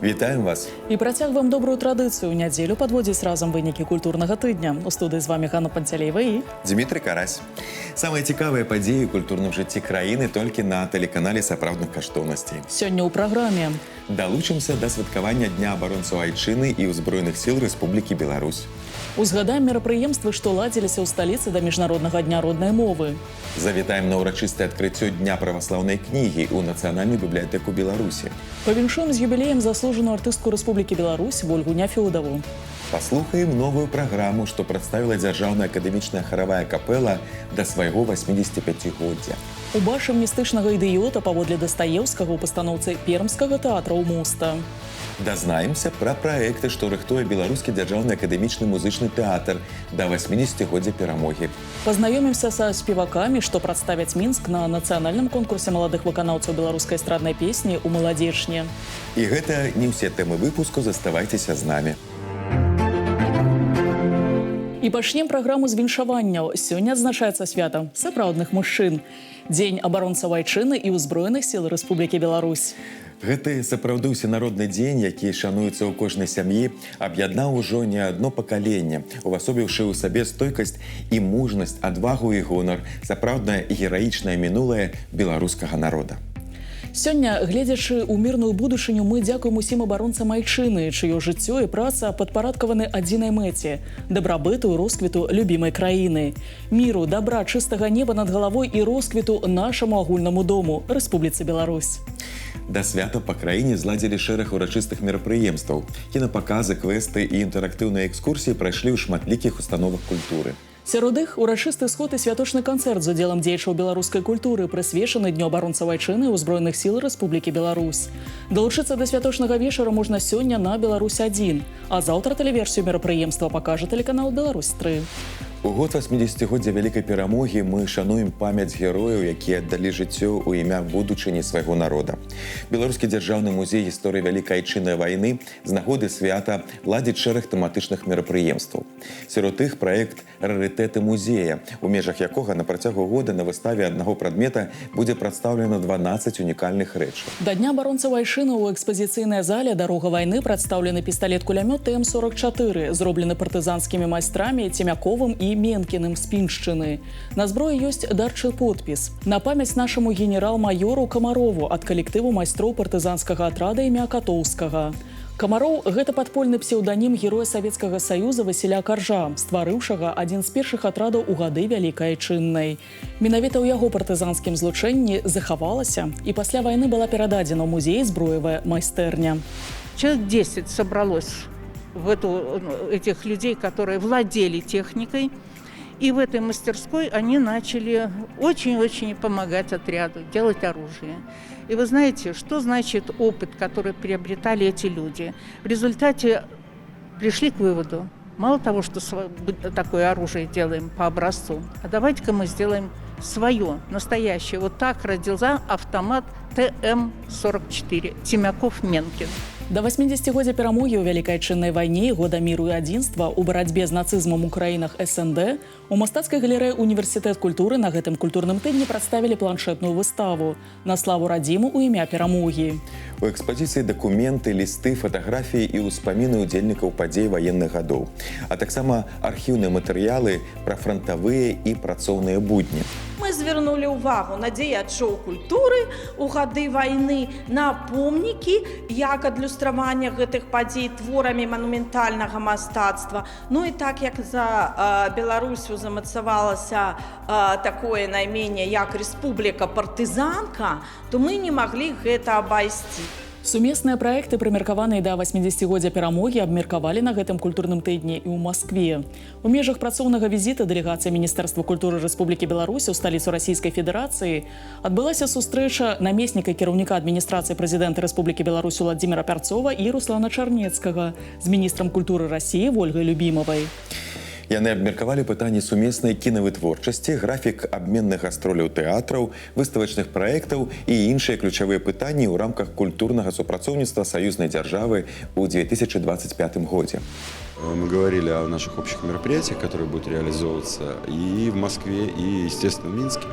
Вітаем вас! І працягваем добрую традыцыю. Нядзелю падводзіць разам вынікі культурнага тыдня. У студыі з вами Ганна Панцялеева і Дмітрий Карась. Самыя цікавыя падзеі ў культурным жыцці краіны толькі на тэлеканале сапраўдных каштоўнасцей. сёння ў праграме. Далучымся да святкавання Дня абаронцаў айчыны і ўзброеных сіл Рэспублікі Беларусь. Узгадаем мерапрыемствы, што ладзіліся ў сталіцы да міжнароднага дня роднай мовы. Завітаем на ўрачыстае адкрыццё Дня праваслаўнай кнігі ў Нацыянальную бібліятэку Беларусі. Павіншуем з юбілеем заслужаную артыстку Рэспублікі Беларусь Ольгу Няфёдаву. Паслухаем новую праграму, што прадставіла дзяржаўная акадэмічная харавая капэла да свайго 85-годдзя. Убачым містычнага ідыёта паводле Дастаеўскага ў пастаноўцы пермскага тэатра ў Моста. Дазнаемся пра праекты, што рыхтуе беларускі дзяржаўны акадэмічны музычны тэатр да 80-годдзя перамогі. Пазнаёмімся са спевакамі, што прадставяць Мінск на нацыянальным конкурсе маладых выканаўцаў беларускай эстраднай песні ў Маладзечні. І гэта не ўсе тэмы выпуску, заставайцеся з намі. І пачнем праграму з віншаванняў. Сёння адзначаецца свята сапраўдных мужчын. Дзень абаронцаў айчыны і ўзброеных сіл Рэспублікі Беларусь. Гэты сапраўды ўсенародны дзень, які шануецца ў кожнай сям'і, аб'яднаў ужо не адно пакаленне, увасобіўшы ў сабе стойкасць і мужнасць, адвагу і гонар, сапраўднае і гераічнае мінулае беларускага народа. Сёння, гледзячы ў мірную будучыню, мы дзякуем усім абаронцам айчыны, чыё жыццё і праца падпарадкаваны адзінай мэце – дабрабыту і росквіту любімай краіны. Міру, дабра, чыстага неба над галавой і росквіту нашаму агульнаму дому – Рэспубліцы Беларусь. Да свята па краіне зладзілі шэраг урачыстых мерапрыемстваў. Кінапаказы, квесты і інтэрактыўныя экскурсіі прайшлі ў шматлікіх установах культуры. Сярод іх урачысты сход і святочны канцэрт з удзелам дзеячаў беларускай культуры, прысвечаны Дню абаронцаў айчыны і ўзброеных сіл Рэспублікі Беларусь. Далучыцца да святочнага вечара можна сёння на Беларусь-1, а заўтра тэлеверсію мерапрыемства пакажа тэлеканал Беларусь-3. У год 80-годдзя вялікай перамогі мы шануем памяць герояў, якія аддалі жыццё ў імя будучыні свайго народа. Беларускі дзяржаўны музей гісторыі вялікай айчыннай вайны з нагоды свята ладзіць шэраг тэматычных мерапрыемстваў. Сярод іх праект «Рарытэты музея», у межах якога на працягу года на выставе аднаго прадмета будзе прадстаўлена 12 унікальных рэчаў. Да Дня абаронцаў айчыны ў экспазіцыйнай зале «Дарога вайны» прадстаўлены пісталет-кулямёт ТМ-44, зроблены партызанскімі майстрамі Цемяковым і Менкіным з Піншчыны. На зброі ёсць дарчы подпіс. На памяць нашаму генерал-майору Камарову ад калектыву майстроў партызанскага атрада імя Катоўскага. Камароў – гэта падпольны псеўданім героя Савецкага Саюза Васіля Каржа, стварыўшага адзін з першых атрадаў у гады Вялікай айчыннай. Менавіта ў яго партызанскім злучэнні захавалася і пасля вайны была перададзена ў музей зброевая майстэрня. Человек 10 собралось этих людей, которые владели техникой. И в этой мастерской они начали очень-очень помогать отряду, делать оружие. И вы знаете, что значит опыт, который приобретали эти люди? В результате пришли к выводу, мало того, что такое оружие делаем по образцу, а давайте-ка мы сделаем свое, настоящее. Вот так родился автомат ТМ-44 Цемяков-Менкин. Да 80-годдзя перамогі ў Вялікай айчыннай вайне і года міру і адзінства ў барацьбе з нацызмам у краінах СНД у мастацкай галерэі Універсітэт культуры на гэтым культурным тыдні прадставілі планшетную выставу «На славу радзіму ў імя перамогі». У экспазіцыі дакументы, лісты, фатаграфіі і ўспаміны ўдзельнікаў падзей ваенных гадоў, а таксама архіўныя матэрыялы пра франтавыя і працоўныя будні. Мы звярнулі ўвагу на дзеячоў культуры ў гады вайны, на помнікі, як адлюстравання гэтых падзей творамі манументальнага мастацтва. Ну і так як за Беларусю замацавалася такое найменне, як Рэспубліка-партызанка, то мы не маглі гэта абайсці. Сумесныя праекты, прымеркаваныя да 80-годдзя перамогі, абмеркавалі на гэтым культурным тыдні і ў Маскве. У межах працоўнага візіта дэлегацыя Міністэрства культуры Рэспублікі Беларусь у сталіцу Расійскай Федэрацыі адбылася сустрэча намесніка кіраўніка адміністрацыі прэзідэнта Рэспублікі Беларусь Уладзіміра Пярцова і Руслана Чарнецкага з міністрам культуры Расіі Ольгай Любімавай. Яны абмеркавалі пытанні сумеснай кінавытворчасці, графік абменных гастроляў тэатраў, выставачных праектаў і іншыя ключавыя пытанні ў рамках культурнага супрацоўніцтва саюзнай дзяржавы ў 2025 годзе. Мы говорили о наших общих мероприятиях, которые будут реализовываться и в Москве, и, естественно, в Минске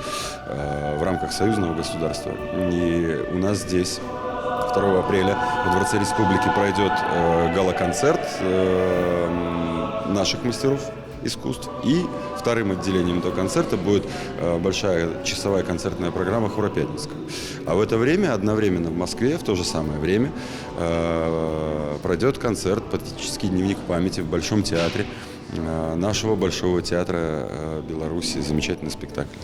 в рамках союзного государства. И у нас здесь 2 апреля в Дворце Республики пройдет гала-концерт наших мастеров искусств. И вторым отделением этого концерта будет большая часовая концертная программа «Хора Пятницкого». А в это время, одновременно в Москве, в то же самое время, пройдет концерт «Патетический дневник памяти» в Большом театре нашего Большого театра Беларуси. Замечательный спектакль.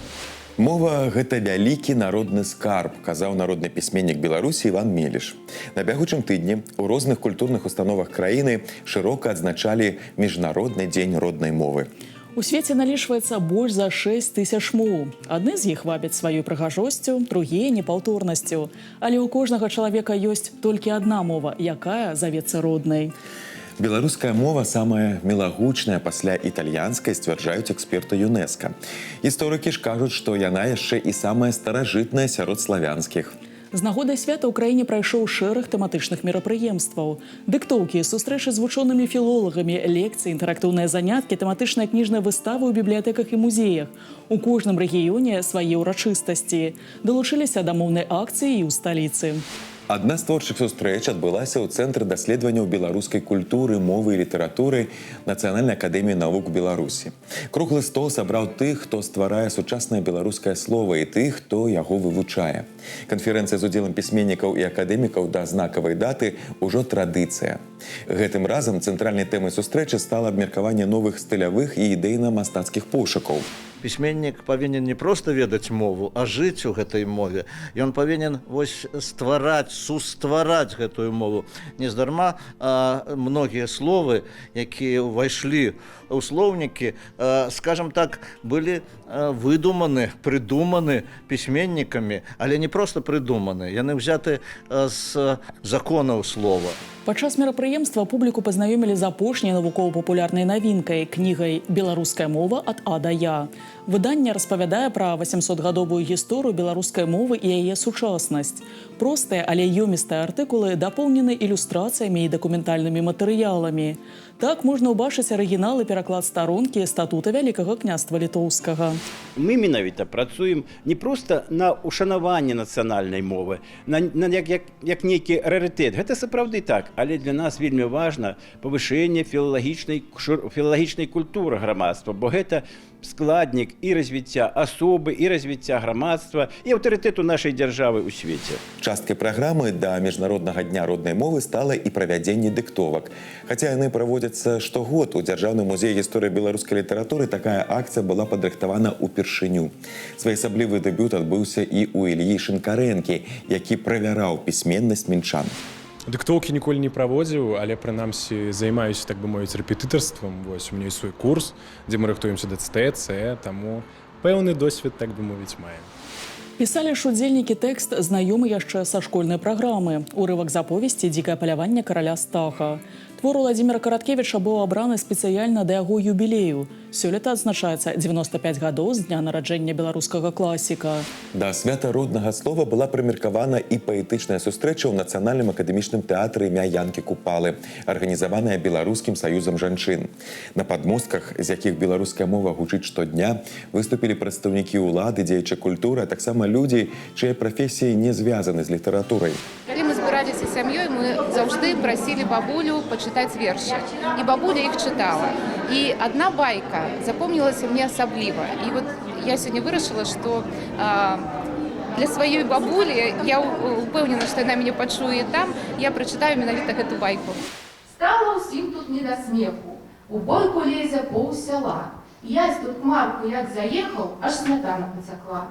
Мова – гэта вялікі народны скарб, казаў народны пісьменнік Беларусі Іван Меліш. На бягучым тыдні у розных культурных установах краіны шырока адзначалі Міжнародны дзень роднай мовы. У свеце налічваецца больш за 6 тысяч моў. Адны з іх вабяць сваёй прыгажосцю, другія – непаўторнасцю. Але ў кожнага чалавека ёсць толькі адна мова, якая завецца роднай. Беларуская мова самая мілагучная пасля італьянскай, сцвярджаюць эксперты ЮНЕСКО. Гісторыкі ж кажуць, што яна яшчэ і самая старажытная сярод славянскіх. З нагодай свята ў краіне прайшоў шэраг тэматычных мерапрыемстваў. Дыктоўкі, сустрэчы з вучонымі філолагамі, лекцыі, інтэрактыўныя заняткі, тэматычныя кніжныя выставы ў бібліятэках і музеях. У кожным рэгіёне свае ўрачыстасці. Далучыліся да моўнай акцыі і ў сталіцы. Адна з творчых сустрэч адбылася ў Цэнтры даследаванняў беларускай культуры, мовы і літаратуры Нацыянальнай акадэміі навук Беларусі. Круглы стол сабраў тых, хто стварае сучаснае беларускае слова, і тых, хто яго вывучае. Канферэнцыя з удзелам пісьменнікаў і акадэмікаў да знакавай даты ўжо традыцыя. Гэтым разам цэнтральнай тэмай сустрэчы стала абмеркаванне новых стылявых і ідэйна-мастацкіх пошукаў. Пісьменнік павінен не проста ведаць мову, а жыць у гэтай мове. Ён павінен ствараць, суствараць гэтую мову. Нездарма многія словы, якія ўвайшлі ў слоўнікі, скажам так, былі выдуманы, прыдуманы пісьменнікамі, але не проста прыдуманы. Яны ўзяты з законаў слова. Падчас мерапрыемства публіку пазнаёмілі з апошняй навукова-папулярнай навінкай – кнігай «Беларуская мова ад А да Я». Выданне распавядае пра 800-гадовую гісторыю беларускай мовы і яе сучаснасць. Простыя, але ёмістыя артыкулы дапоўнены ілюстрацыямі і дакументальнымі матэрыяламі. Так можна ўбачыць арыгінал і пераклад старонкі статута Вялікага княства Літоўскага. Мы менавіта працуем не проста на ушанаванне нацыянальнай мовы, як нейкі рарытэт. Гэта сапраўды так, але для нас вельмі важна павышэнне філалагічнай культуры грамадства, бо гэта складнік і развіцця асобы, і развіцця грамадства, і аўтарытэту нашай дзяржавы ў свеце. Часткай праграмы да Міжнароднага дня роднай мовы стала і правядзенне дыктовак. Хаця яны праводзяцца штогод, у Дзяржаўным музеі гісторыі беларускай літаратуры такая акцыя была падрыхтавана ўпершыню. Своеасаблівы дэбют адбыўся і ў Ільі Шынкарэнкі, які правяраў пісьменнасць мінчан. Дыктоўкі ніколі не праводзіў, але прынамсі займаюся, так бы мовіць, рэпетытарствам. Вось у мяне свой курс, дзе мы рыхтуемся да ЦТ, таму пэўны досвед, так бы мовіць, маем. Пісалі ж удзельнікі тэкст знаёмы яшчэ са школьнай праграмы. Урывак з аповесці «Дзікае паляванне караля Стаха». Твор Уладзіміра Караткевіча быў абраны спецыяльна да яго юбілею. Сёлета адзначаецца 95 гадоў з дня нараджэння беларускага класіка. Да свята роднага слова была прымеркавана і паэтычная сустрэча ў Нацыянальным акадэмічным тэатры імя Янкі Купалы, арганізаваная Беларускім саюзам жанчын. На падмостках, з якіх беларуская мова гучыць штодня, выступілі прадстаўнікі ўлады, дзеячы культуры, а таксама людзі, чыя прафесіі не звязаны з літаратурай. Калі мы збіраліся сям'ёй, мы заўжды прасілі бабулю пачытаць вершы. І бабуля іх чытала. І адна байка запомнілася мне асабліва. І вот я сёння вырашыла, што для сваёй бабулі, я ўпэўнена, што яна мяне пачуе там, я прачытаю менавіта гэту байку. Стала ўсім тут не да смеху. У бойку лезе поў сяла. Ясь тут Марку як заехаў, аж смятана пацякла.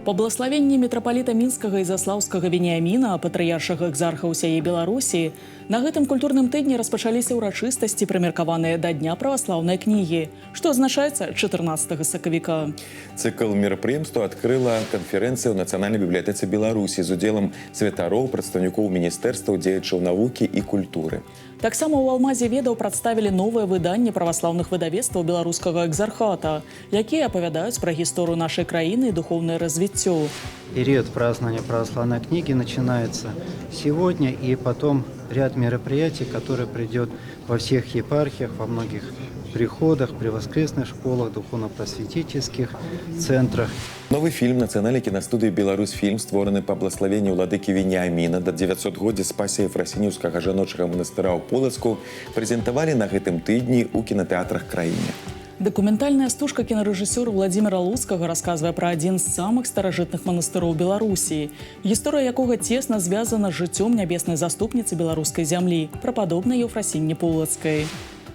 Па благаславенні мітрапаліта Мінскага і Заслаўскага Веніяміна, патрыяршага экзарха ўсяе Беларусі, на гэтым культурным тыдні распачаліся ўрачыстасці, прымеркаваныя да Дня праваслаўнай кнігі, што азначаецца 14 сакавіка. Цыкл мерапрыемства адкрыла канферэнцыя ў Нацыянальнай бібліятэцы Беларусі з удзелам святароў, прадстаўнікоў міністэрстваў, дзеячаў навукі і культуры. Таксама ў Алмазе ведаў прадставілі новае выданне праваслаўных выдавецтваў беларускага экзархата, якія апавядаюць пра гісторыю нашай краіны і духоўнае развіццё. Период празднования православной книги начинается сегодня, и потом ряд мероприятий, которые придет во всех епархиях, во многих приходах, при воскресных школах, духовно-просветительских центрах. Новы фільм нацыянальнай кінастудыі «Беларусьфільм», створаны па благословенні ўладыкі Веніаміна да 900-годдзя спасіі Фрасініўскага жаночага манастыра ў Полацку, прэзентавалі на гэтым тыдні ў кінатэатрах краіны. Дакументальная стужка кінарэжысёра Владзіміра Луцкага расказвае пра адзін з самых старажытных манастыроў Беларусі, гісторыя якога цесна звязана з жыццём нябеснай заступніцы беларускай зямлі, прападобнай Еўфрасіні Полацкай.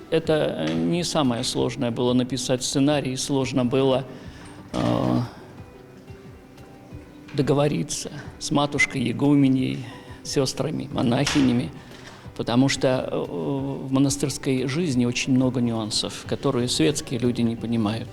Это не самое сложное было написать сценарий, сложно было договориться с матушкой, игуменей, сестрами, монахинями, потому что в монастырской жизни очень много нюансов, которые светские люди не понимают.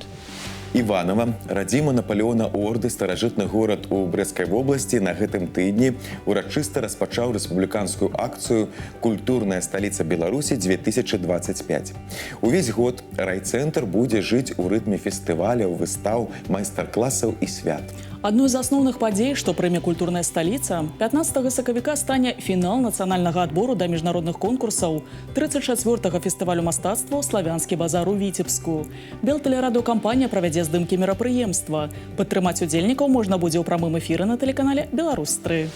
Іванова, радзіма Наполеона Орды, старажытны горад у Брэсцкай вобласці, на гэтым тыдні урачыста распачаў рэспубліканскую акцыю «Культурная сталіца Беларусі 2025». Увесь год райцэнтр будзе жыць у рытме фестываляў, выстаў, майстар-класаў і свят. Адной з асноўных падзей, што прыме культурная сталіца, 15 сакавіка стане фінал нацыянальнага адбору да міжнародных конкурсаў 34-го фестывалю мастацтва «Славянскі базар» у Віцебску. Белтэлерадыёкампанія правядзе здымкі мерапрыемства. Падтрымаць удзельнікаў можна будзе ў прамым эфіры на тэлеканале «Беларусь-3».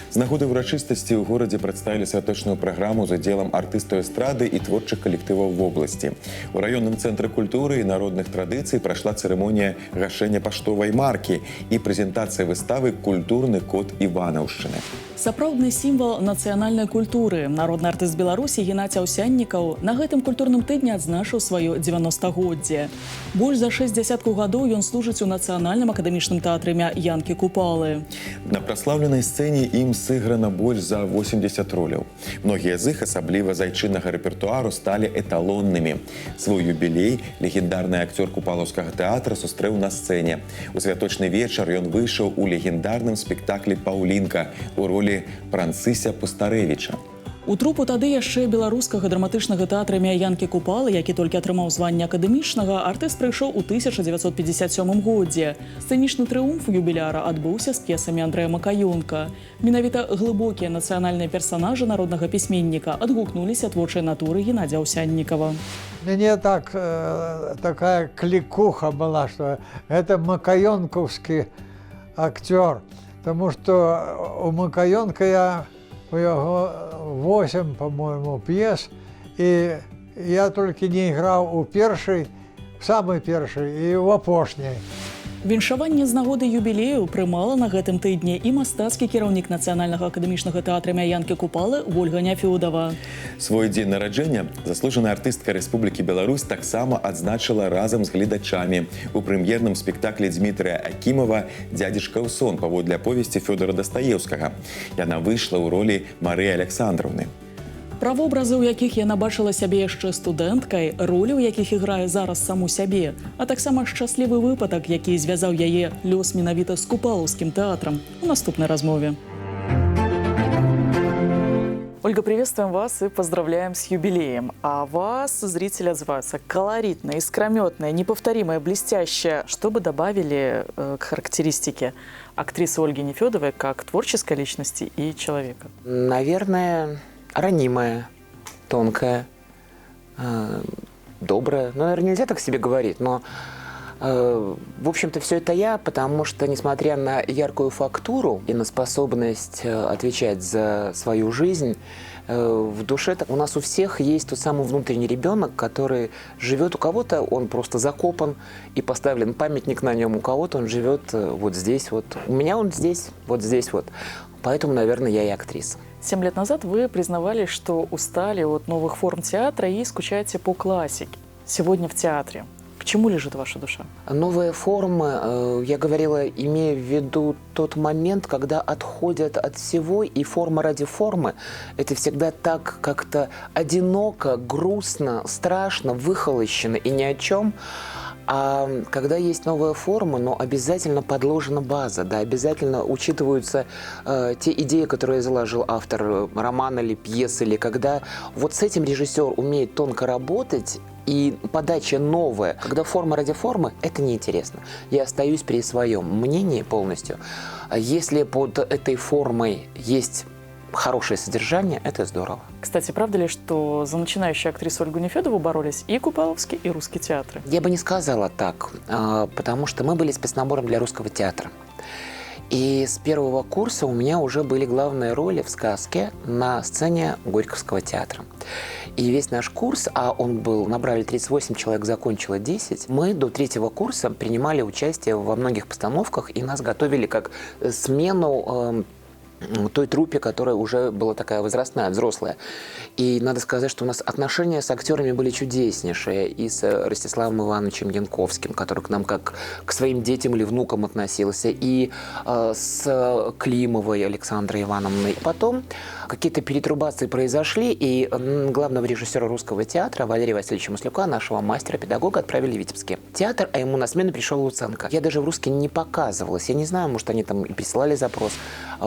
З нагоды ўрачыстасці ў горадзе прадставілі святочную праграму з удзелам артыстаў эстрады і творчых калектываў вобласці. У раённым цэнтры культуры і народных традыцый прайшла цырымонія гашэння паштовай маркі і прэзентацыя выставы «Культурны код Іванаўшчыны». Сапраўдны сімвал нацыянальнай культуры, народны артыст Беларусі Геннадзь Аўсяннікаў на гэтым культурным тыдні адзначыў сваё 90-годдзе. Больш за 60 гадоў ён служыць у нацыянальным акадэмічным тэатры імя Янкі Купалы. На праслаўленай сцэне ім сыграна больш за 80 роляў. Многія з іх, асабліва з айчыннага рэпертуару, сталі эталоннымі. Свой юбілей легендарны акцёр Купалаўскага тэатра сустрэў на сцэне. У святочны вечар ён выйшаў у легендарным спектаклі «Паўлінка» у ролі Францыся Пустарэвіча. У трупу тады яшчэ беларускага драматычнага тэатра імя Янкі Купалы, які толькі атрымаў званне акадэмічнага, артыст прыйшоў у 1957 годзе. Сцэнічны трыумф юбіляра адбыўся з п'есамі Андрэя Макаёнка. Менавіта глыбокія нацыянальныя персанажы народнага пісьменніка адгукнуліся творчай натуры Геннадзя Аўсяннікава. Мне такая кликуха была, что это макаёнковский актер, потому что у Макаёнка у яго 8, по-моему, п'ес, і я толькі не іграў у першай, самай першай і ў апошняй. Віншаванне з нагоды юбілею прымала на гэтым тыдні і мастацкі кіраўнік нацыянальнага акадэмічнага тэатра імя Янкі Купалы Вольга Няфёдава. Свой дзень нараджэння заслужаная артыстка Рэспублікі Беларусь таксама адзначыла разам з гледачамі у прэм'ерным спектаклі Дмітрыя Акімова «Дзядзечкаў сон» паводле аповесці Фёдора Дастаеўскага. Яна выйшла ў ролі Марыі Александровны. Правобразы, у якіх яна бачыла сябе яшчэ студэнткай, ролі, у якіх іграе зараз саму сябе, а таксама шчаслівы выпадак, які звязаў яе лёс менавіта з Купалаўскім тэатрам, у наступнай размове. Ольга, приветствуем вас и поздравляем с юбилеем. А вас зрители отзываются колоритная, искрометная, неповторимая, блестящая. Что бы добавили к характеристике актрисы Ольги Нефёдовой как творческой личности и человека? Наверное, ранимая, тонкая, добрая. Ну, наверное, нельзя так себе говорить, но, в общем-то, все это я, потому что, несмотря на яркую фактуру и на способность отвечать за свою жизнь, в душе у нас у всех есть тот самый внутренний ребенок, который живет. У кого-то он просто закопан и поставлен памятник на нем, у кого-то он живет вот здесь вот. У меня он здесь, вот здесь вот. Поэтому, наверное, я и актриса. 7 лет назад вы признавались, что устали от новых форм театра и скучаете по классике. Сегодня в театре. К чему лежит ваша душа? Новые формы, я говорила, имея в виду тот момент, когда отходят от всего, и форма ради формы. Это всегда так как-то одиноко, грустно, страшно, выхолощено и ни о чем. А когда есть новая форма, но обязательно подложена база, да, обязательно учитываются те идеи, которые заложил автор романа или пьесы, или когда вот с этим режиссер умеет тонко работать, и подача новая. Когда форма ради формы, это неинтересно. Я остаюсь при своем мнении полностью. Если под этой формой есть хорошее содержание – это здорово. Кстати, правда ли, что за начинающую актрису Ольгу Нефёдову боролись и Купаловский, и Русский театры? Я бы не сказала так, потому что мы были спецнабором для Русского театра. И с первого курса у меня уже были главные роли в сказке на сцене Горьковского театра. И весь наш курс, а он был, набрали 38 человек, закончило 10, мы до 3-го курса принимали участие во многих постановках, и нас готовили как смену той труппе, которая уже была такая возрастная, взрослая. И надо сказать, что у нас отношения с актерами были чудеснейшие. И с Ростиславом Ивановичем Янковским, который к нам как к своим детям или внукам относился, и с Климовой Александрой Ивановной. Потом какие-то перетрубации произошли, и главного режиссера Русского театра Валерия Васильевича Маслюка, нашего мастера-педагога, отправили в Витебске театр, а ему на смену пришел Луценко. Я даже в Русский не показывалась. Я не знаю, может, они там и присылали запрос.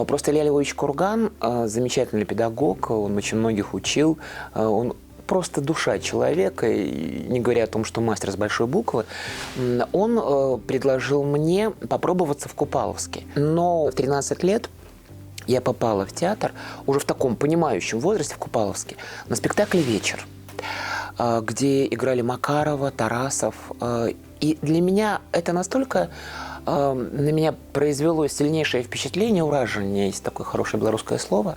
Просто Илья Львович Курган, замечательный педагог, он очень многих учил, он просто душа человека, и не говоря о том, что мастер с большой буквы, он предложил мне попробоваться в Купаловске. Но в 13 лет я попала в театр уже в таком понимающем возрасте в Купаловске на спектакль «Вечер», где играли Макарова, Тарасов. И для меня это настолько на меня произвело сильнейшее впечатление, уражение, есть такое хорошее белорусское слово,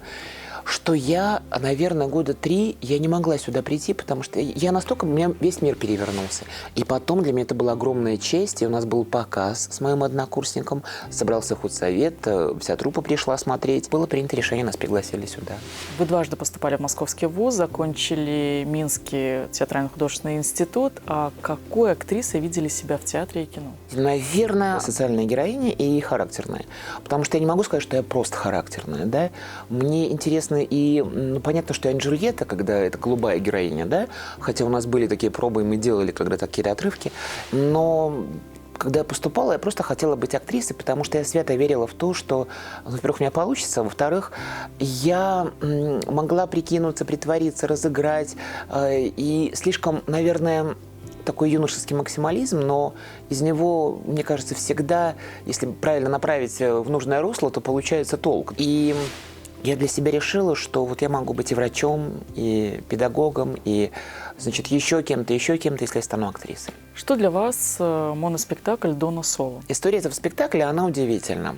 что я, наверное, 3 года я не могла сюда прийти, потому что я настолько, у меня весь мир перевернулся. И потом для меня это была огромная честь, и у нас был показ с моим однокурсником, собрался худсовет, вся труппа пришла смотреть. Было принято решение, нас пригласили сюда. Вы дважды поступали в Московский вуз, закончили Минский театрально-художественный институт. А какой актрисой видели себя в театре и кино? Наверное, социальная героиня и характерная. Потому что я не могу сказать, что я просто характерная, да. Мне интересно и понятно, что я не Джульетта, когда это голубая героиня, да, хотя у нас были такие пробы, и мы делали когда-то какие-то отрывки, но когда я поступала, я просто хотела быть актрисой, потому что я свято верила в то, что, во-первых, у меня получится, во-вторых, я могла прикинуться, притвориться, разыграть, и слишком, наверное, такой юношеский максимализм, но из него, мне кажется, всегда, если правильно направить в нужное русло, то получается толк. И я для себя решила, что вот я могу быть и врачом, и педагогом, и, значит, еще кем-то, если я стану актрисой. Что для вас моноспектакль «Дона Соло»? История этого спектакля, она удивительна.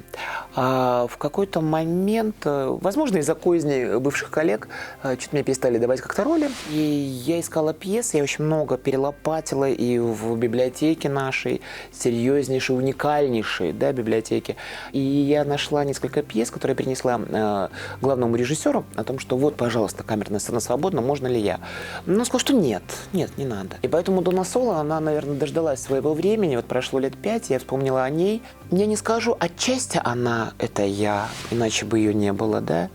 В какой-то момент, возможно, из-за козней бывших коллег, что-то мне перестали давать как-то роли, и я искала пьесы, я очень много перелопатила и в библиотеке нашей, серьезнейшей, уникальнейшей, да, библиотеке. И я нашла несколько пьес, которые принесла главному режиссеру о том, что вот, пожалуйста, камерная сцена свободна, можно ли я? Но он сказал, что нет, не надо. И поэтому «Дона Соло», она, наверное, дождалась своего времени, вот прошло лет 5, я вспомнила о ней. Я не скажу, отчасти она – это я, иначе бы ее не было, да?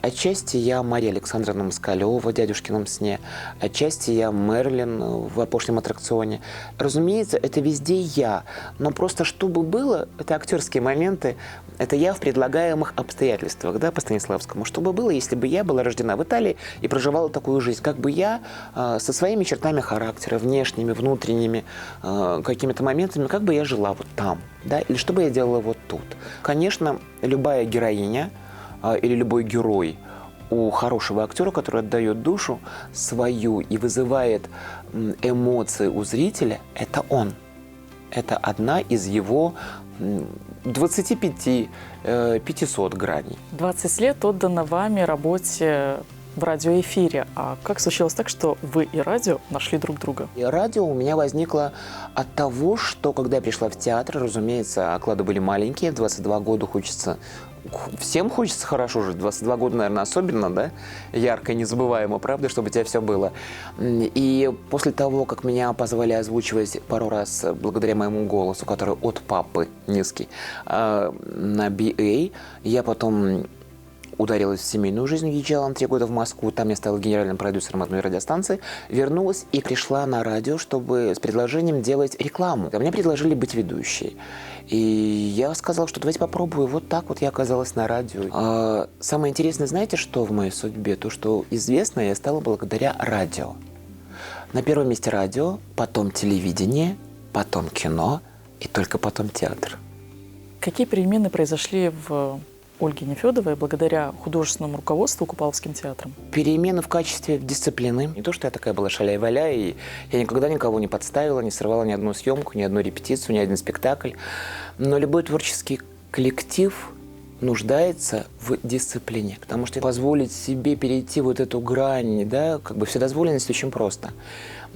Отчасти я Мария Александровна Москалева в «Дядюшкином сне», отчасти я Мерлин в «Опошлем аттракционе». Разумеется, это везде я, но просто чтобы было, это актерские моменты, это я в предлагаемых обстоятельствах, да, по Станиславскому. Что бы было, если бы я была рождена в Италии и проживала такую жизнь, как бы я со своими чертами характера, внешними, внутренними, какими-то моментами, как бы я жила вот там, да, или что бы я делала вот тут. Конечно, любая героиня или любой герой у хорошего актера, который отдает душу свою и вызывает эмоции у зрителя, это он. Это одна из его 25-500 граней. 20 лет отдано вами работе в радиоэфире. А как случилось так, что вы и радио нашли друг друга? И радио у меня возникло от того, что когда я пришла в театр, разумеется, оклады были маленькие, в 22 года всем хочется хорошо жить, 22 года, наверное, особенно, да, ярко и незабываемо, правда, чтобы у тебя все было. И после того, как меня позвали озвучивать пару раз, благодаря моему голосу, который от папы низкий, на BA, я потом ударилась в семейную жизнь, уезжала на 3 года в Москву, там я стала генеральным продюсером одной радиостанции, вернулась и пришла на радио, чтобы с предложением делать рекламу. А мне предложили быть ведущей. И я сказала, что давайте попробую. Вот так вот я оказалась на радио. Самое интересное, знаете, что в моей судьбе? То, что известно я стала благодаря радио. На первом месте радио, потом телевидение, потом кино и только потом театр. Какие перемены произошли в Ольги Нефёдовой благодаря художественному руководству Купаловским театром? Перемены в качестве дисциплины. Не то, что я такая была шаляй-валяй, и я никогда никого не подставила, не сорвала ни одну съемку, ни одну репетицию, ни один спектакль. Но любой творческий коллектив нуждается в дисциплине, потому что позволить себе перейти вот эту грань, да, как бы вседозволенность очень просто.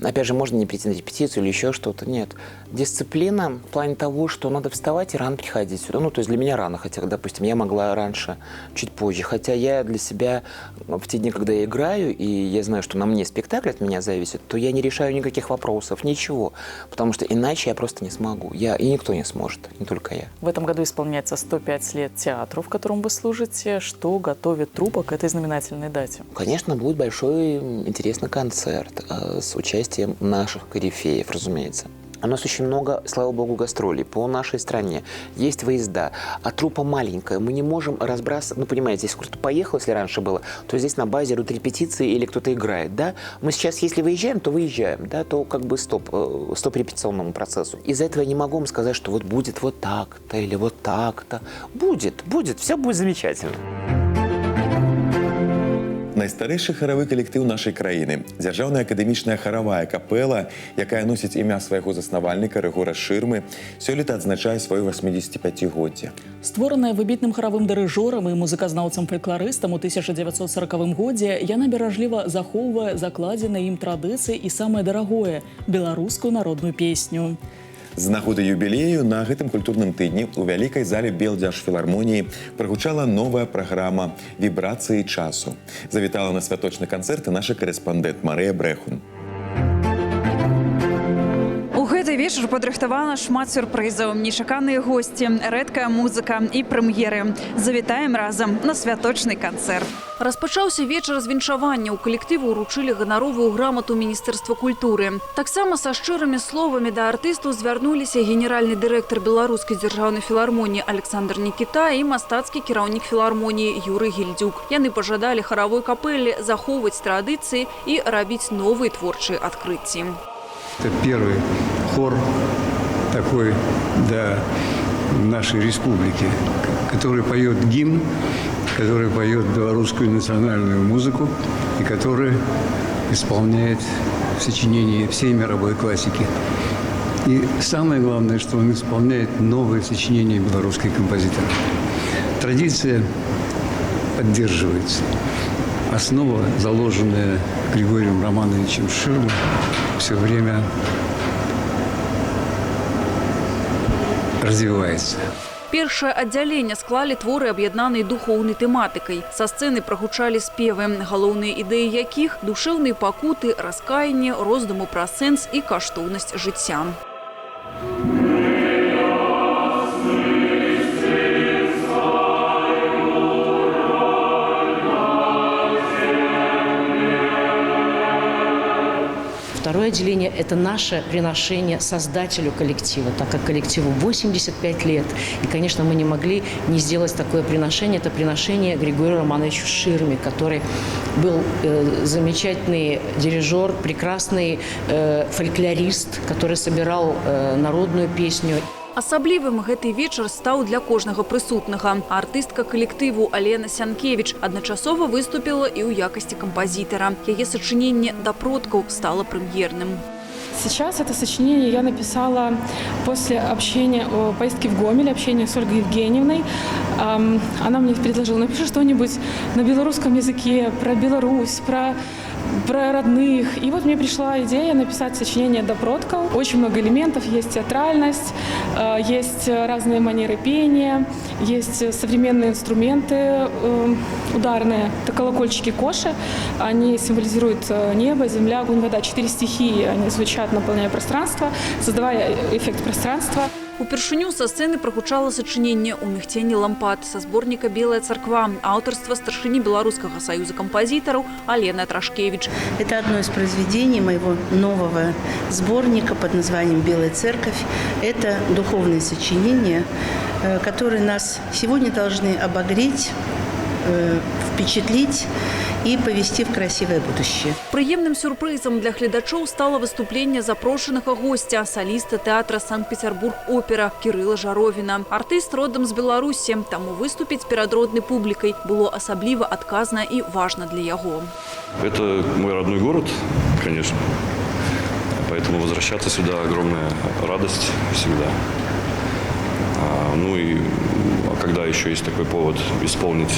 Опять же, можно не прийти на репетицию или еще что-то. Нет. Дисциплина в плане того, что надо вставать и рано приходить сюда. Ну, то есть для меня рано, хотя, допустим, я могла раньше, чуть позже. Хотя я для себя в те дни, когда я играю, и я знаю, что на мне спектакль от меня зависит, то я не решаю никаких вопросов, ничего. Потому что иначе я просто не смогу. И никто не сможет, не только я. В этом году исполняется 105 лет театру, в котором вы служите. Что готовит труппа к этой знаменательной дате? Конечно, будет большой интересный концерт с участием наших корифеев, разумеется. У нас очень много, слава богу, гастролей по нашей стране. Есть выезда. А труппа маленькая. Мы не можем разбрасывать. Ну, понимаете, если кто-то поехал, если раньше было, то здесь на базе идут репетиции или кто-то играет, да? Мы сейчас, если выезжаем, то выезжаем, да? То как бы стоп репетиционному процессу. Из-за этого я не могу вам сказать, что вот будет вот так-то или вот так-то. Будет. Все будет замечательно. Найстарэйшы харавы калектыў нашай краіны, дзяржаўная акадэмічная харавая капэла, якая носіць імя свайго заснавальніка Рыгора Шырмы, сёлета адзначае сваё 85-годдзе. Створаная выбітным харавым дырыжорам і музыказнаўцам-фалькларыстам у 1940 годзе, яна беражліва захоўвае закладзеныя ім традыцыі і самае дарагое – беларускую народную песню. З нагоды юбілею на гэтым культурным тыдні у вялікай зале Белдзяржфілармоніі прагучала новая праграма «Вібрацыі часу». Завітала на святочны канцэрт і наша корэспандэнт Марыя Брэхун. У гэты вечар падрыхтавана шмат сюрпрызаў, нечаканыя госці, рэдкая музыка і прэм'еры. Завітаем разам на святочны канцэрт. Распачаўся вечар з віншавання. У калектыву ўручылі ганаровую грамату Міністэрства культуры. Таксама са шчырымі словамі да артыстаў звярнуліся генеральны дырэктар Беларускай дзяржаўнай філармоніі Александр Нікіта і мастацкі кіраўнік філармоніі Юрый Гільдзюк. Яны пажадалі харавой капэлле захоўваць традыцыі і рабіць новыя творчыя адкрыцці. Это первый хор такой до нашей республики, который поет гимн, который поет белорусскую национальную музыку и который исполняет сочинения всей мировой классики. И самое главное, что он исполняет новые сочинения белорусских композиторов. Традиция поддерживается. Основа, заложенная Григорием Романовичем Ширмой, все время развивается. Першае аддзяленне склалі творы, аб'яднаныя духоўнай тэматыкай. Са сцэны прагучалі спевы, галоўныя ідэі якіх – душэўныя пакуты, раскаянне, роздуму пра сэнс і каштоўнасць жыцця. Второе отделение – это наше приношение создателю коллектива, так как коллективу 85 лет. И, конечно, мы не могли не сделать такое приношение. Это приношение Григорию Романовичу Ширме, который был замечательный дирижер, прекрасный фольклорист, который собирал народную песню. Асаблівым гэты вечар стаў для кожнага прысутнага. Артыстка калектыву Алена Сянкевіч адначасова выступила і ў якасці кампазітара. Яе сачыненне «Да продкаў» стало прэм'ерным. Сейчас это сочинение я написала после общения, поездки в Гомель, общения с Ольгой Евгеньевной. Она мне предложила: напиши что-нибудь на белорусском языке, про Беларусь, про родных. И вот мне пришла идея написать сочинение «До продков». Очень много элементов. Есть театральность, есть разные манеры пения, есть современные инструменты ударные. Это колокольчики Коши. Они символизируют небо, земля, огонь, вода. 4 стихии. Они звучат, наполняя пространство, создавая эффект пространства. Упершыню са сцэны прагучала сачыненне «У мігценні лампад» са зборніка «Белая царква» аўтарства старшыні Белорусского союза композиторов Алены Трашкевич. Это одно из произведений моего нового сборника под названием «Белая церковь». Это духовные сочинения, которые нас сегодня должны обогреть, впечатлить и повести в красивое будущее. Приємним сюрпризом для глядачів стало виступлення запрошеного гостя, соліста театра «Санкт-Петербург-опера» Кирила Жаровіна. Артист родом з Білорусі, тому виступити перед родною публікою було особливо отказно і важно для його. Это мой родной город, конечно, поэтому возвращаться сюда огромная радость всегда. Ну и когда еще есть такой повод исполнить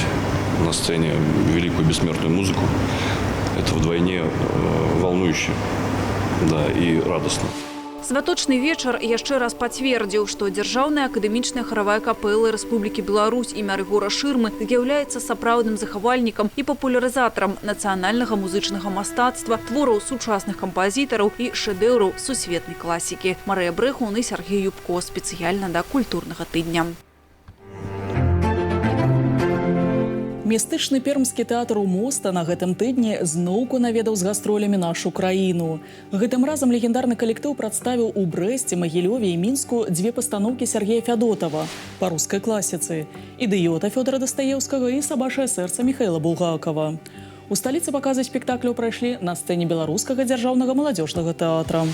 на сцене великую бессмертную музыку, это вдвойне волнующе, да, и радостно. Святочный вечер еще раз подтвердил, что Державная академичная хоровая капелла Республики Беларусь имя Рыгора Ширмы является сапраўдным захавальнікам и популяризатором национального музычного мастацтва, твораў сучасных композиторов и шэдэўраў сусветной классики. Мария Брэхун и Сергей Юбко специально до культурного тыдня. Містычны пермскі тэатр у Моста на гэтым тыдні зноўку наведаў з гастролямі нашу краіну. Гэтым разам легендарны калектыў прадставіў у Брэсце, Магілёве і Мінску дзве пастаноўкі Сергея Фядотова па рускай класіцы, «Ідыёта» Фёдора Дастаеўскага і «Сабачае сэрца» Міхаіла Булгакова. У сталіцы паказы спектакляў прайшлі на сцэне Беларускага дзяржаўнага маладзёжнага тэатра.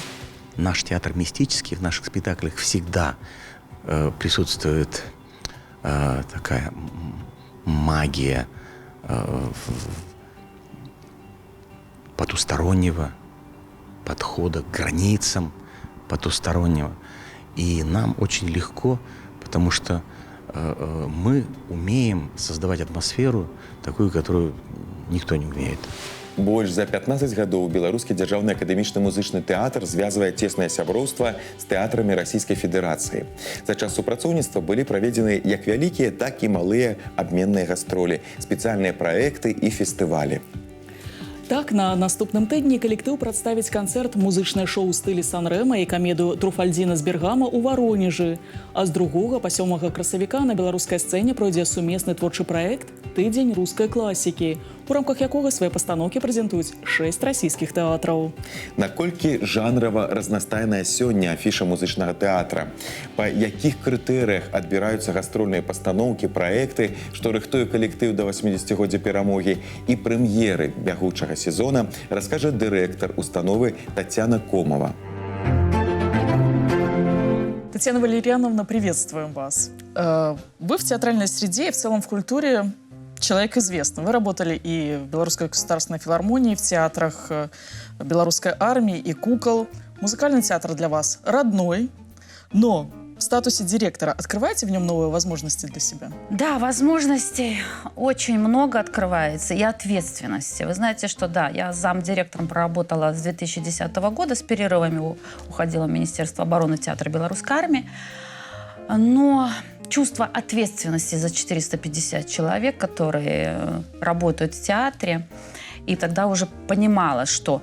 Наш театр мистический, в наших спектаклях всегда присутствует такая магия потустороннего подхода к границам потустороннего. И нам очень легко, потому что мы умеем создавать атмосферу такую, которую никто не умеет. Больш за 15 гадоў беларускі дзяржаўны акадэмічны музычны тэатр звязвае цеснае сяброўства з тэатрамі Расійскай Федэрацыі. За час супрацоўніцтва былі праведзены як вялікія, так і малыя абменныя гастролі, спецыяльныя праекты і фестывалі. Так, на наступным тыдні калектыў прадставіць канцэрт музычнае шоу ў стылі Сан-Рэма і камедыю «Труфальдзіна з Бергама» ў Варонежы. А з 2 па 7 красавіка на беларускай сцэне пройдзе сумесны творчы праект «Тыдзень рускай класікі», у рамках якога свае пастаноўкі прэзентуюць 6 расійскіх тэатраў. Наколькі жанрава разнастайная сёння афіша музычнага тэатра? Па якіх крытэрыях адбіраюцца гастрольныя пастаноўкі, праекты, што рыхтуе калектыў да 80-годдзя перамогі і прэм'еры бягучага сезона, раскажа дырэктар установы Татьяна Комова. Татьяна Валерьяновна, приветствуем вас. Вы в театральной среде и в целом в культуре человек известный. Вы работали и в Белорусской государственной филармонии, в театрах Белорусской армии и кукол. Музыкальный театр для вас родной, но в статусе директора открываете в нем новые возможности для себя? Да, возможностей очень много открывается и ответственности. Вы знаете, что да, я замдиректором проработала с 2010 года, с перерывами уходила в Министерство обороны театра Белорусской армии, но чувство ответственности за 450 человек, которые работают в театре, и тогда уже понимала, что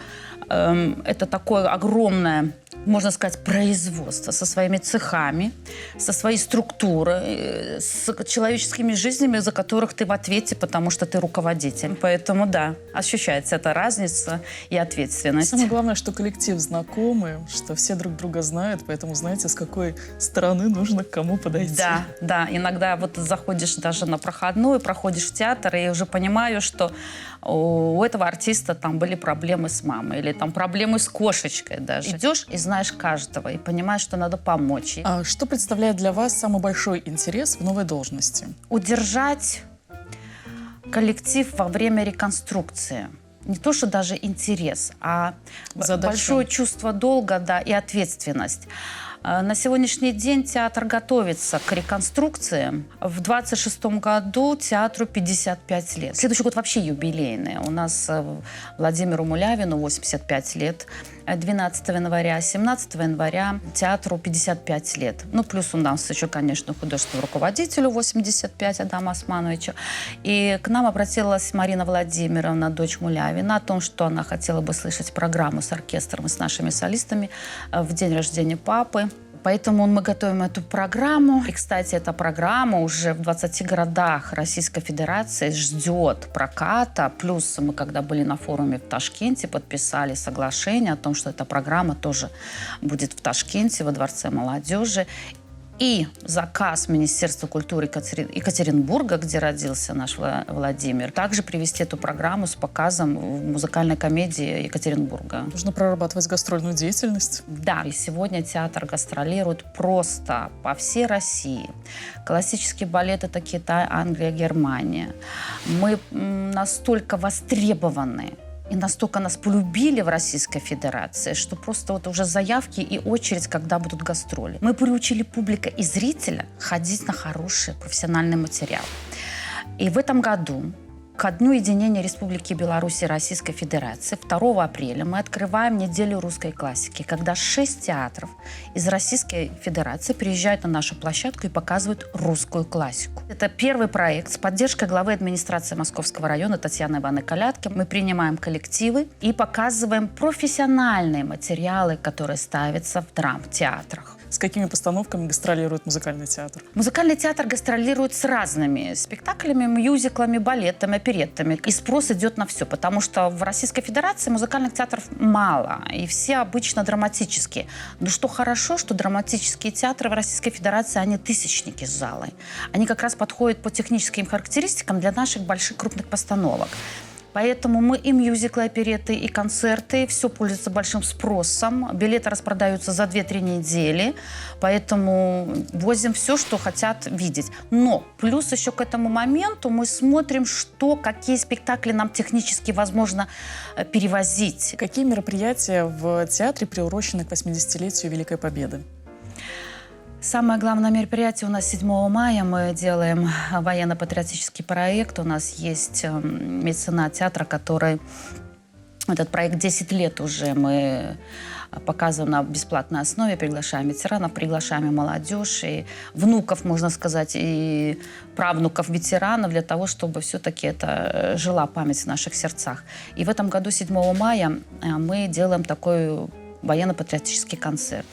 это такое огромное, можно сказать, производство со своими цехами, со своей структурой, с человеческими жизнями, за которых ты в ответе, потому что ты руководитель. Поэтому, да, ощущается эта разница и ответственность. Самое главное, что коллектив знакомый, что все друг друга знают, поэтому знаете, с какой стороны нужно к кому подойти. Да, да. Иногда вот заходишь даже на проходную, проходишь в театр, и я уже понимаю, что у этого артиста там были проблемы с мамой или там проблемы с кошечкой даже. Идешь и знаешь каждого, и понимаешь, что надо помочь. А что представляет для вас самый большой интерес в новой должности? Удержать коллектив во время реконструкции. Не то, что даже интерес, а большое чувство долга, да, и ответственность. На сегодняшний день театр готовится к реконструкции. В 26 году театру 55 лет. Следующий год вообще юбилейный. У нас Владимиру Мулявину 85 лет. 12 января, 17 января театру 55 лет. Ну, плюс у нас еще, конечно, художественному руководителю 85, Адаму Османовичу. И к нам обратилась Марина Владимировна, дочь Мулявина, о том, что она хотела бы слышать программу с оркестром и с нашими солистами в день рождения папы. Поэтому мы готовим эту программу. И, кстати, эта программа уже в 20 городах Российской Федерации ждет проката. Плюс мы, когда были на форуме в Ташкенте, подписали соглашение о том, что эта программа тоже будет в Ташкенте, во Дворце молодежи. и заказ Министерства культуры Екатеринбурга, где родился наш Владимир, также привести эту программу с показом в музыкальной комедии Екатеринбурга. Нужно прорабатывать гастрольную деятельность. Да, и сегодня театр гастролирует просто по всей России. Классический балет — это Китай, Англия, Германия. Мы настолько востребованы и настолько нас полюбили в Российской Федерации, что просто вот уже заявки и очередь, когда будут гастроли. Мы приучили публика и зрителя ходить на хороший профессиональный материал. И в этом году, ко Дню единения Республики Беларусь и Российской Федерации, 2 апреля мы открываем неделю русской классики, когда 6 театров из Российской Федерации приезжают на нашу площадку и показывают русскую классику. Это первый проект с поддержкой главы администрации Московского района Татьяны Ивановны Колядки. Мы принимаем коллективы и показываем профессиональные материалы, которые ставятся в драмтеатрах. С какими постановками гастролирует музыкальный театр? Музыкальный театр гастролирует с разными спектаклями, мюзиклами, балетами, опереттами. И спрос идет на все, потому что в Российской Федерации музыкальных театров мало, и все обычно драматические. Но что хорошо, что драматические театры в Российской Федерации, они тысячники с залой. Они как раз подходят по техническим характеристикам для наших больших крупных постановок. Поэтому мы и мюзиклы, оперетты, и концерты, все пользуется большим спросом. Билеты распродаются за 2-3 недели, поэтому возим все, что хотят видеть. Но плюс еще к этому моменту мы смотрим, какие спектакли нам технически возможно перевозить. Какие мероприятия в театре приурочены к 80-летию Великой Победы? Самое главное мероприятие у нас 7 мая. Мы делаем военно-патриотический проект. У нас есть меценат театра, который... Этот проект 10 лет уже мы показываем на бесплатной основе, приглашаем ветеранов, приглашаем и молодежь, и внуков, можно сказать, и правнуков ветеранов, для того, чтобы все-таки это жила память в наших сердцах. И в этом году, 7 мая, мы делаем такой военно-патриотический концерт.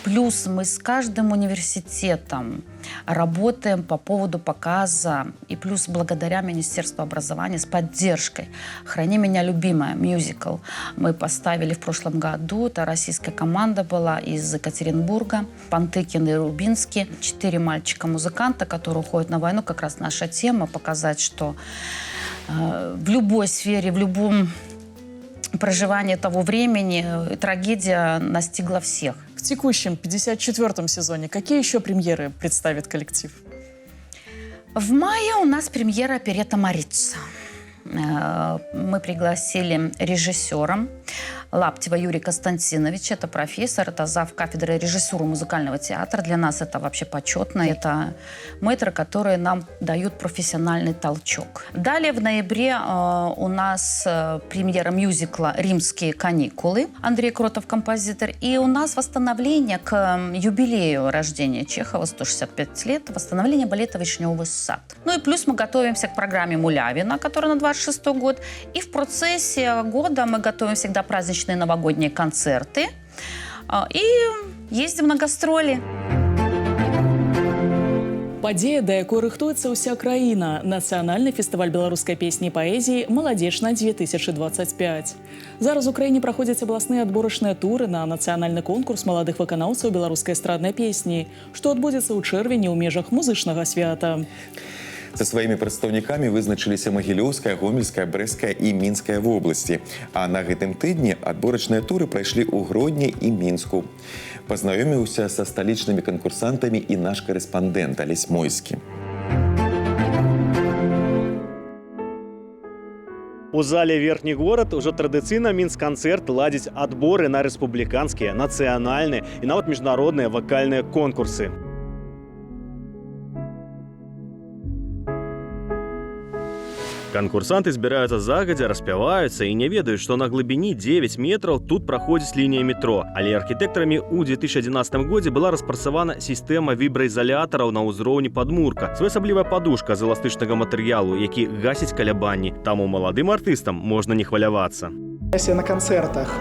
Плюс мы с каждым университетом работаем по поводу показа, и плюс благодаря Министерству образования с поддержкой «Храни меня, любимая» мюзикл мы поставили в прошлом году. Это российская команда была из Екатеринбурга, Пантыкин и Рубинский. 4 мальчика-музыканта, которые уходят на войну. Как раз наша тема — показать, что в любой сфере, в любом проживание того времени трагедия настигла всех. В текущем 54-м сезоне какие еще премьеры представит коллектив? В мае у нас премьера оперетта «Марица». Мы пригласили режиссера Лаптева Юрия Константиновича. Это профессор, это зав. Кафедры режиссуры музыкального театра. Для нас это вообще почетно. Это мэтры, которые нам дают профессиональный толчок. Далее в ноябре у нас премьера мюзикла «Римские каникулы». Андрей Кротов, композитор. И у нас восстановление к юбилею рождения Чехова, 165 лет, восстановление балета «Вишневый сад». Ну и плюс мы готовимся к программе Мулявина, которая на 26-й год. И в процессе года мы готовим всегда праздничные новогодние концерты и ездим на гастроли. Падзея, да якой рыхтуецца ўся краіна. Нацыянальны фестываль беларускай песні і паэзіі «Маладзечна 2025». Зараз у краіне праходзяць абласныя адборачныя туры на нацыянальны конкурс маладых выканаўцаў беларускай эстраднай песні, што адбудзецца ў чэрвені ў межах музычнага свята. Со сваімі прадстаўнікамі вызначыліся Магілёўская, Гомельская, Брэская і Мінская вобласці. А на гэтым тыдні адборачныя туры прайшлі ў Гродні і Мінску. Пазнаёміўся са сталічнымі канкурсантамі і наш корэспандэнт Алесь Мойскі. У зале «Верхні горад» ужо традыцыйна Мінсканцэрт ладзіць адборы на рэспубліканскія, нацыянальныя і нават міжнародныя вакальныя конкурсы. Конкурсанты збіраюцца загадзя, распяваюцца і не ведаюць, што на глыбіні 9 метраў тут праходзіць лінія метро. Але архітэктарамі ў 2011 годзе была распрацавана сістэма вібраізалятараў на ўзроўні падмурка. Своеасаблівая падушка з эластычнага матэрыялу, які гасіць калябанні. Таму маладым артыстам можна не хвалявацца. Если на концертах,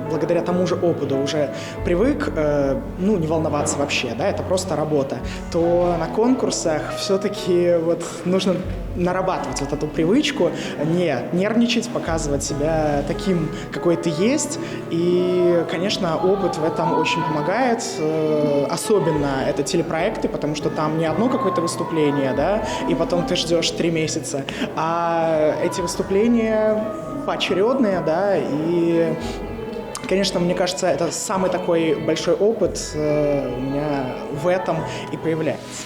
благодаря тому же опыту, уже привык, не волноваться вообще, да, это просто работа, то на конкурсах все-таки вот нужно нарабатывать вот эту привычку. привычку не нервничать, показывать себя таким, какой ты есть. И, конечно, опыт в этом очень помогает. Особенно это телепроекты, потому что там не одно какое-то выступление, да, и потом ты ждешь 3 месяца, а эти выступления поочередные, да, и, конечно, мне кажется, это самый такой большой опыт у меня в этом и появляется.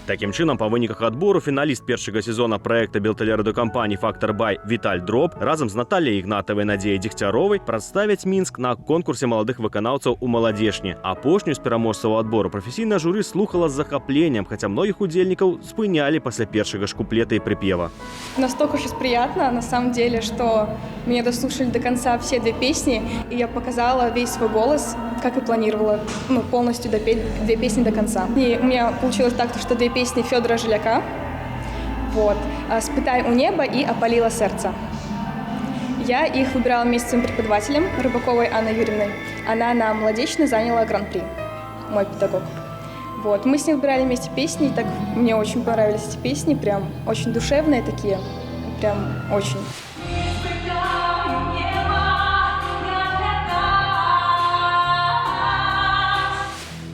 Таким чынам, па выніках адбору фіналіст першага сезона праекта белтэлерадыёкампаніі «Фактор Бай» Віталь Дроб разам з Натальяй Ігнатавай і Надзеяй Дзегцяровай прадставяць Мінск на конкурсе маладых выканаўцаў у маладзешні. Апошнюю з пераможцаў адбору прафесійнае журы слухала з захапленнем, хаця многіх удзельнікаў спынялі пасля першага ж куплета і припева. Настолько сейчас приятно, на самом деле, что меня дослушали до конца все 2 песни, и я показала весь свой голос, как и планировала, полностью допеть 2 песни до конца. И у меня получилось так, что 2 песни Федора Жиляка, вот, «Спытай у неба» и «Опалило сердце». Я их выбирала вместе с своим преподавателем, Рыбаковой Анной Юрьевной. Она на молодечной заняла гран-при, мой педагог. Вот, мы с ней выбирали вместе песни, и так мне очень понравились эти песни, прям очень душевные такие, прям очень.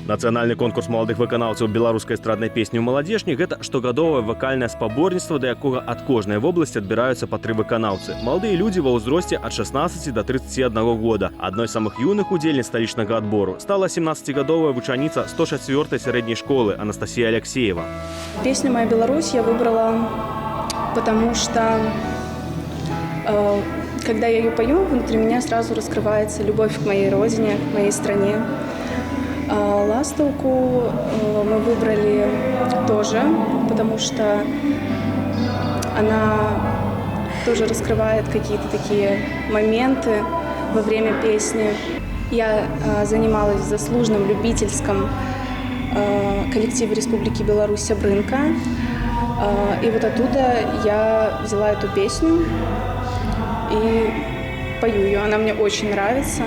Нацыянальны конкурс маладых выканаўцаў беларускай эстраднай песні ў маладзешні – гэта штогадовае вакальнае спаборніцтва, да якога ад кожнай вобласці адбіраюцца па 3 выканаўцы. Маладыя людзі ва ўзросце ад 16 до 31 года. Адной з самых юных удзельніц сталічнага адбору стала 17-гадовая вучаніца 104-й сярэдняй школы Анастасія Алексеева. Песню «Моя Беларусь» я выбрала, потому что когда я ее пою, внутри меня сразу раскрывается любовь к моей родине, к моей стране. «Ластовку» мы выбрали тоже, потому что она тоже раскрывает какие-то такие моменты во время песни. Я занималась в заслуженном любительском коллективе Республики Беларусь «Сябрынка». И вот оттуда я взяла эту песню и пою ее. Она мне очень нравится.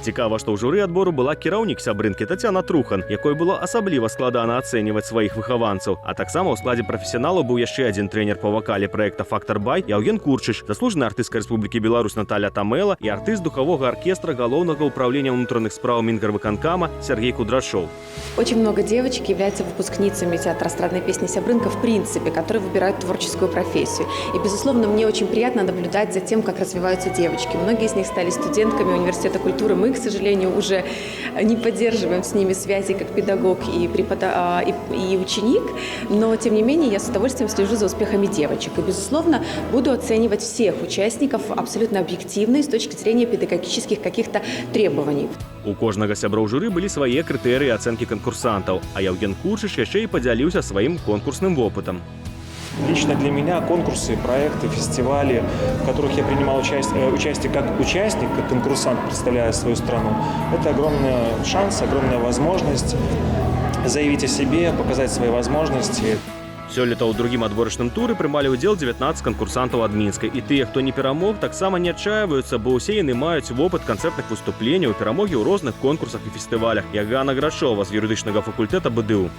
Цікава, што ў журы адбору была кіраўнік «Сябрынкі» Тацяна Трухан, якой было асабліва складана ацэньваць сваіх выхаванцаў. А таксама ў складзе прафесіяналаў быў яшчэ адзін трэнер па вакале праекта «Фактор Бай» Яўген Курчыч, заслужаная артыстка Рэспублікі Беларусь Наталя Тамэла і артыст духового оркестра Галоўнага управления внутренних спраў Мингарвыканкама Сергей Кудрашов. Очень много девочек являются выпускницами театра эстрадной песни «Сябрынка» в принципе, которые выбирают творческую профессию. И, безусловно, мне очень приятно наблюдать за тем, как развиваются девочки. Многие из них стали студентками университета культуры. Мы, к сожалению, уже не поддерживаем с ними связи как педагог и ученик, но, тем не менее, я с удовольствием слежу за успехами девочек. И, безусловно, буду оценивать всех участников абсолютно объективно и с точки зрения педагогических каких-то требований. У кожнага сяброў журы былі свае крытэрыі ацэнкі канкурсантаў, а Яўген Курчыч яшчэ і падзяліўся сваім конкурсным вопытам. Лично для меня конкурсы, проекты, фестивали, в которых я принимал участие как участник, как конкурсант, представляя свою страну, это огромный шанс, огромная возможность заявить о себе, показать свои возможности. Сёлета ў другім адборачным туры прымалі ўдзел 19 канкурсантаў ад Мінска. І тыя, хто не перамог, таксама не адчайваюцца, бо ўсе яны маюць вопыт канцэртных выступленняў і перамогі ў розных конкурсах і фестывалях. Як Ганна Грачова з юрыдычнага факультэта БДУ.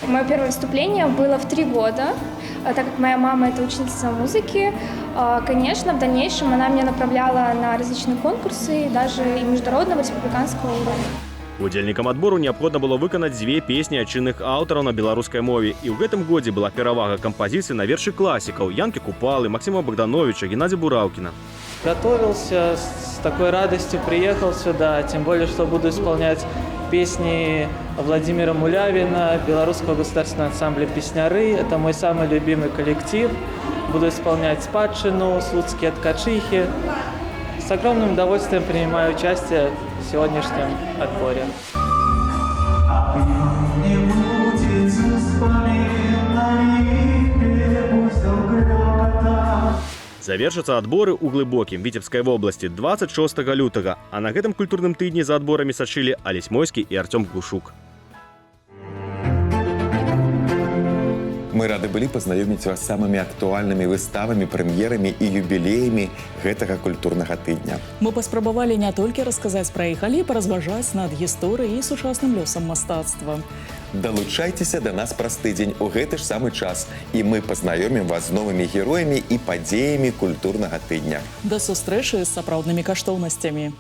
Мое первое выступление было в 3 года, так как моя мама – это учительница музыки. Конечно, в дальнейшем она меня направляла на различные конкурсы, даже и международного, республиканского уровня. Удзельнікам адбору неабходна было выканаць 2 песні адчынных аўтараў на беларускай мове. І ў гэтым годзе была перавага кампазіцый на вершы класікаў Янкі Купалы, Максима Богдановича, Геннадия Бураўкина. Готовился, с такой радостью приехал сюда, тем более, что буду исполнять песни Владимира Мулявина, Белорусского государственного ансамбля «Песняры». Это мой самый любимый коллектив. Буду исполнять «Спадщину», «Слуцкие ткачихи». С огромным удовольствием принимаю участие в сегодняшнем отборе. Завершацца адборы ў глыбокім Віцебскай вобласці 26 лютага, а на гэтым культурным тыдні за адборамі сачылі Алесь Мойскі і Артём Глушук. Мы Мы рады былі пазнаёміць вас з самымі актуальнымі выставамі, прэм'ерамі і юбілеямі гэтага культурнага тыдня. Мы паспрабавалі не толькі расказаць пра іх, але і паразважаць над гісторыяй і сучасным лёсам мастацтва. Далучайцеся да нас праз тыдзень у гэты ж самы час, і мы пазнаёмім вас з новымі героямі і падзеямі культурнага тыдня. Да сустрэчы з сапраўднымі каштоўнасцямі.